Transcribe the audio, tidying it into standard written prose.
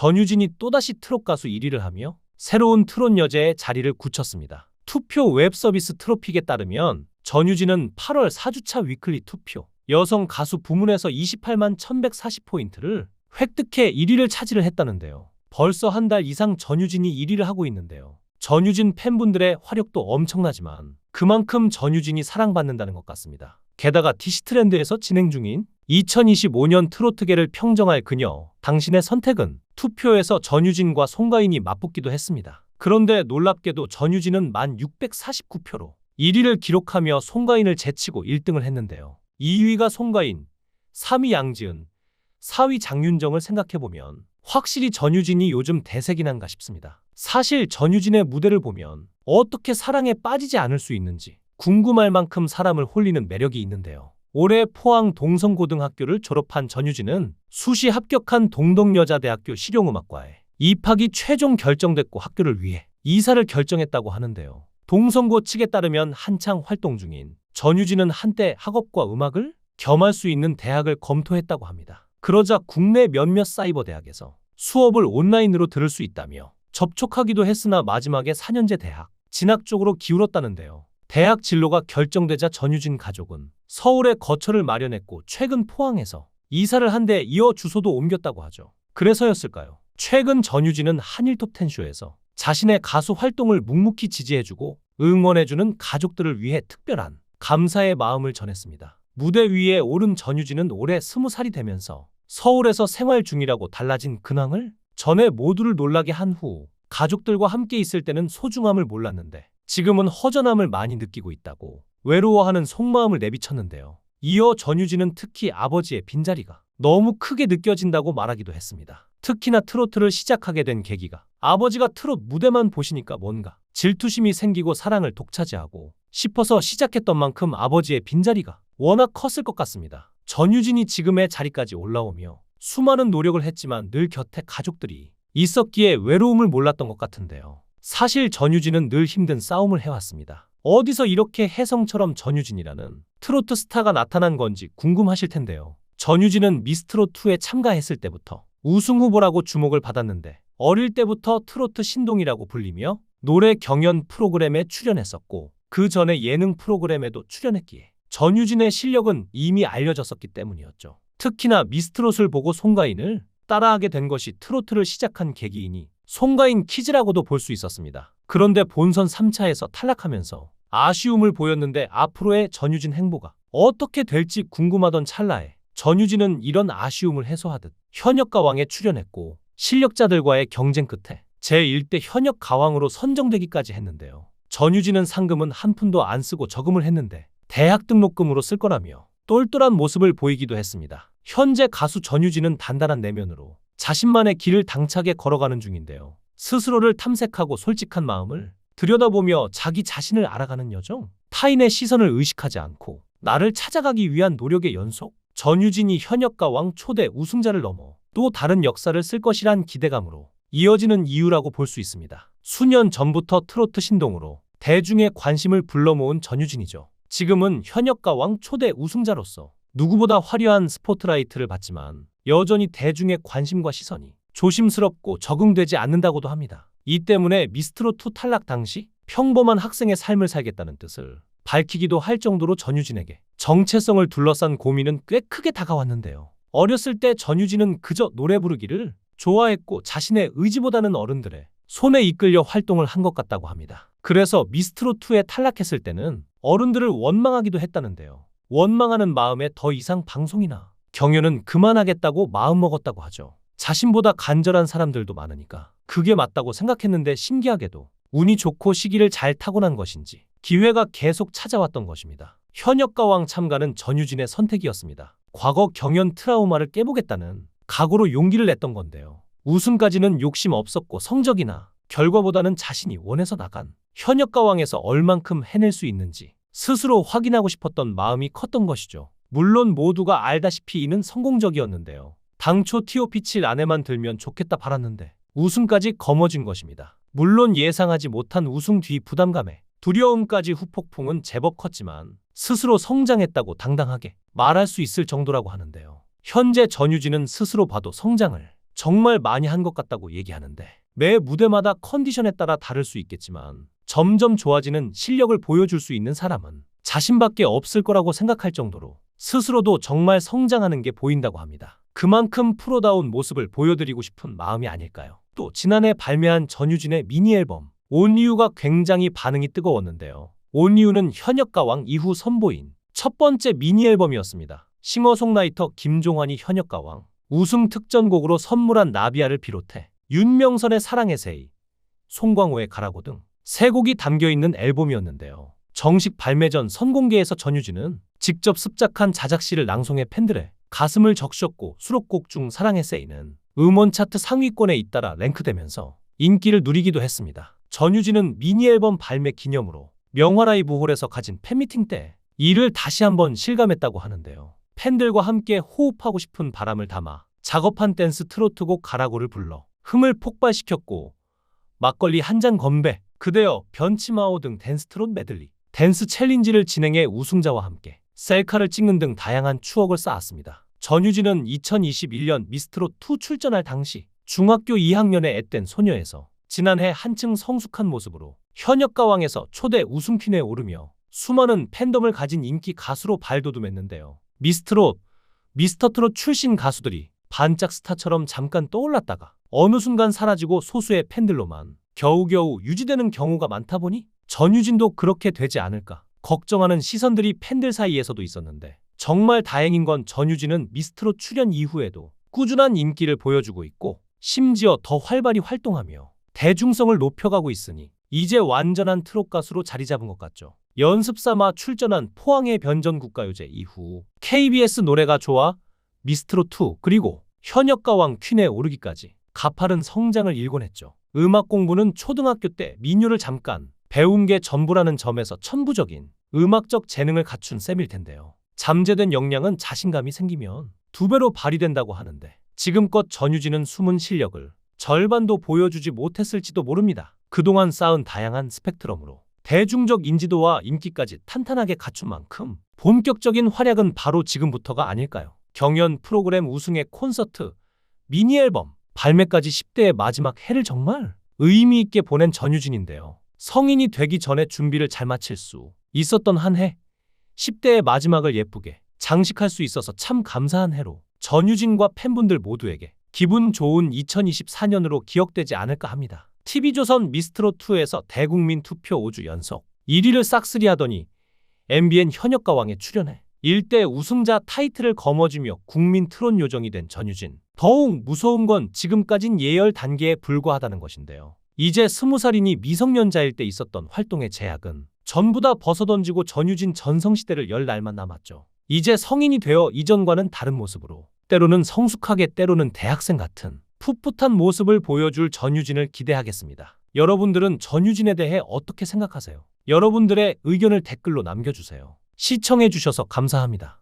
전유진이 또다시 트롯 가수 1위를 하며 새로운 트롯 여제의 자리를 굳혔습니다. 투표 웹서비스 트로픽에 따르면 전유진은 8월 4주차 위클리 투표 여성 가수 부문에서 28만 1140포인트를 획득해 1위를 차지를 했다는데요. 벌써 한 달 이상 전유진이 1위를 하고 있는데요. 전유진 팬분들의 화력도 엄청나지만 그만큼 전유진이 사랑받는다는 것 같습니다. 게다가 디시트랜드에서 진행 중인 2025년 트로트계를 평정할 그녀, 당신의 선택은 투표에서 전유진과 송가인이 맞붙기도 했습니다. 그런데 놀랍게도 전유진은 1649표로 1위를 기록하며 송가인을 제치고 1등을 했는데요. 2위가 송가인, 3위 양지은, 4위 장윤정을 생각해보면 확실히 전유진이 요즘 대세긴 한가 싶습니다. 사실 전유진의 무대를 보면 어떻게 사랑에 빠지지 않을 수 있는지 궁금할 만큼 사람을 홀리는 매력이 있는데요. 올해 포항 동성고등학교를 졸업한 전유진은 수시 합격한 동덕여자대학교 실용음악과에 입학이 최종 결정됐고 학교를 위해 이사를 결정했다고 하는데요. 동성고 측에 따르면 한창 활동 중인 전유진은 한때 학업과 음악을 겸할 수 있는 대학을 검토했다고 합니다. 그러자 국내 몇몇 사이버 대학에서 수업을 온라인으로 들을 수 있다며 접촉하기도 했으나 마지막에 4년제 대학 진학 쪽으로 기울었다는데요. 대학 진로가 결정되자 전유진 가족은 서울에 거처를 마련했고 최근 포항에서 이사를 한 데 이어 주소도 옮겼다고 하죠. 그래서였을까요? 최근 전유진은 한일톱10쇼에서 자신의 가수 활동을 묵묵히 지지해주고 응원해주는 가족들을 위해 특별한 감사의 마음을 전했습니다. 무대 위에 오른 전유진은 올해 20살이 되면서 서울에서 생활 중이라고 달라진 근황을 전해 모두를 놀라게 한 후 가족들과 함께 있을 때는 소중함을 몰랐는데 지금은 허전함을 많이 느끼고 있다고 외로워하는 속마음을 내비쳤는데요. 이어 전유진은 특히 아버지의 빈자리가 너무 크게 느껴진다고 말하기도 했습니다. 특히나 트로트를 시작하게 된 계기가 아버지가 트롯 무대만 보시니까 뭔가 질투심이 생기고 사랑을 독차지하고 싶어서 시작했던 만큼 아버지의 빈자리가 워낙 컸을 것 같습니다. 전유진이 지금의 자리까지 올라오며 수많은 노력을 했지만 늘 곁에 가족들이 있었기에 외로움을 몰랐던 것 같은데요. 사실 전유진은 늘 힘든 싸움을 해왔습니다. 어디서 이렇게 혜성처럼 전유진이라는 트로트 스타가 나타난 건지 궁금하실 텐데요. 전유진은 미스트롯2에 참가했을 때부터 우승 후보라고 주목을 받았는데 어릴 때부터 트로트 신동이라고 불리며 노래 경연 프로그램에 출연했었고 그 전에 예능 프로그램에도 출연했기에 전유진의 실력은 이미 알려졌었기 때문이었죠. 특히나 미스트롯을 보고 송가인을 따라하게 된 것이 트로트를 시작한 계기이니 송가인 키즈라고도 볼 수 있었습니다. 그런데 본선 3차에서 탈락하면서 아쉬움을 보였는데 앞으로의 전유진 행보가 어떻게 될지 궁금하던 찰나에 전유진은 이런 아쉬움을 해소하듯 현역가왕에 출연했고 실력자들과의 경쟁 끝에 제1대 현역가왕으로 선정되기까지 했는데요. 전유진은 상금은 한 푼도 안 쓰고 저금을 했는데 대학 등록금으로 쓸 거라며 똘똘한 모습을 보이기도 했습니다. 현재 가수 전유진은 단단한 내면으로 자신만의 길을 당차게 걸어가는 중인데요. 스스로를 탐색하고 솔직한 마음을 들여다보며 자기 자신을 알아가는 여정, 타인의 시선을 의식하지 않고 나를 찾아가기 위한 노력의 연속, 전유진이 현역가왕 초대 우승자를 넘어 또 다른 역사를 쓸 것이란 기대감으로 이어지는 이유라고 볼 수 있습니다. 수년 전부터 트로트 신동으로 대중의 관심을 불러 모은 전유진이죠. 지금은 현역가왕 초대 우승자로서 누구보다 화려한 스포트라이트를 받지만 여전히 대중의 관심과 시선이 조심스럽고 적응되지 않는다고도 합니다. 이 때문에 미스트롯2 탈락 당시 평범한 학생의 삶을 살겠다는 뜻을 밝히기도 할 정도로 전유진에게 정체성을 둘러싼 고민은 꽤 크게 다가왔는데요. 어렸을 때 전유진은 그저 노래 부르기를 좋아했고 자신의 의지보다는 어른들의 손에 이끌려 활동을 한 것 같다고 합니다. 그래서 미스트롯2에 탈락했을 때는 어른들을 원망하기도 했다는데요. 원망하는 마음에 더 이상 방송이나 경연은 그만하겠다고 마음먹었다고 하죠. 자신보다 간절한 사람들도 많으니까 그게 맞다고 생각했는데 신기하게도 운이 좋고 시기를 잘 타고난 것인지 기회가 계속 찾아왔던 것입니다. 현역가왕 참가는 전유진의 선택이었습니다. 과거 경연 트라우마를 깨보겠다는 각오로 용기를 냈던 건데요. 우승까지는 욕심 없었고 성적이나 결과보다는 자신이 원해서 나간 현역가왕에서 얼만큼 해낼 수 있는지 스스로 확인하고 싶었던 마음이 컸던 것이죠. 물론 모두가 알다시피 이는 성공적이었는데요. 당초 TOP7 안에만 들면 좋겠다 바랐는데 우승까지 거머쥔 것입니다. 물론 예상하지 못한 우승 뒤 부담감에 두려움까지 후폭풍은 제법 컸지만 스스로 성장했다고 당당하게 말할 수 있을 정도라고 하는데요. 현재 전유진은 스스로 봐도 성장을 정말 많이 한 것 같다고 얘기하는데 매 무대마다 컨디션에 따라 다를 수 있겠지만 점점 좋아지는 실력을 보여줄 수 있는 사람은 자신밖에 없을 거라고 생각할 정도로 스스로도 정말 성장하는 게 보인다고 합니다. 그만큼 프로다운 모습을 보여드리고 싶은 마음이 아닐까요? 또 지난해 발매한 전유진의 미니 앨범 온리유가 굉장히 반응이 뜨거웠는데요. 온리유는 현역가왕 이후 선보인 첫 번째 미니 앨범이었습니다. 싱어송라이터 김종환이 현역가왕, 우승 특전곡으로 선물한 나비야를 비롯해 윤명선의 사랑의 새이, 송광호의 가라고 등 세 곡이 담겨있는 앨범이었는데요. 정식 발매 전 선공개에서 전유진은 직접 습작한 자작시를 낭송해 팬들의 가슴을 적셨고 수록곡 중 사랑의 새이는 음원 차트 상위권에 잇따라 랭크되면서 인기를 누리기도 했습니다. 전유진은 미니 앨범 발매 기념으로 명화라이브홀에서 가진 팬미팅 때 이를 다시 한번 실감했다고 하는데요. 팬들과 함께 호흡하고 싶은 바람을 담아 작업한 댄스 트로트곡 가라고를 불러 흥을 폭발시켰고 막걸리 한 잔 건배, 그대여, 변치마오 등 댄스 트롯 메들리, 댄스 챌린지를 진행해 우승자와 함께 셀카를 찍는 등 다양한 추억을 쌓았습니다. 전유진은 2021년 미스트롯2 출전할 당시 중학교 2학년의 앳된 소녀에서 지난해 한층 성숙한 모습으로 현역가왕에서 초대 우승퀸에 오르며 수많은 팬덤을 가진 인기 가수로 발돋움했는데요. 미스트롯, 미스터트롯 출신 가수들이 반짝 스타처럼 잠깐 떠올랐다가 어느 순간 사라지고 소수의 팬들로만 겨우겨우 유지되는 경우가 많다 보니 전유진도 그렇게 되지 않을까 걱정하는 시선들이 팬들 사이에서도 있었는데 정말 다행인 건 전유진은 미스트롯 출연 이후에도 꾸준한 인기를 보여주고 있고 심지어 더 활발히 활동하며 대중성을 높여가고 있으니 이제 완전한 트롯 가수로 자리 잡은 것 같죠. 연습 삼아 출전한 포항의 변전국가요제 이후 KBS 노래가 좋아, 미스트롯2 그리고 현역가왕 퀸에 오르기까지 가파른 성장을 일궈 냈죠. 음악 공부는 초등학교 때 민요를 잠깐 배운 게 전부라는 점에서 천부적인 음악적 재능을 갖춘 셈일 텐데요. 잠재된 역량은 자신감이 생기면 두 배로 발휘된다고 하는데 지금껏 전유진은 숨은 실력을 절반도 보여주지 못했을지도 모릅니다. 그동안 쌓은 다양한 스펙트럼으로 대중적 인지도와 인기까지 탄탄하게 갖춘 만큼 본격적인 활약은 바로 지금부터가 아닐까요? 경연 프로그램 우승의 콘서트, 미니 앨범, 발매까지 10대의 마지막 해를 정말 의미 있게 보낸 전유진인데요. 성인이 되기 전에 준비를 잘 마칠 수 있었던 한 해, 10대의 마지막을 예쁘게 장식할 수 있어서 참 감사한 해로 전유진과 팬분들 모두에게 기분 좋은 2024년으로 기억되지 않을까 합니다. TV조선 미스트롯2에서 대국민 투표 5주 연속 1위를 싹쓸이하더니 MBN 현역가왕에 출연해 일대 우승자 타이틀을 거머쥐며 국민 트롯 요정이 된 전유진. 더욱 무서운 건 지금까진 예열 단계에 불과하다는 것인데요. 이제 20살이니 미성년자일 때 있었던 활동의 제약은 전부 다 벗어던지고 전유진 전성시대를 열 날만 남았죠. 이제 성인이 되어 이전과는 다른 모습으로 때로는 성숙하게 때로는 대학생 같은 풋풋한 모습을 보여줄 전유진을 기대하겠습니다. 여러분들은 전유진에 대해 어떻게 생각하세요? 여러분들의 의견을 댓글로 남겨주세요. 시청해주셔서 감사합니다.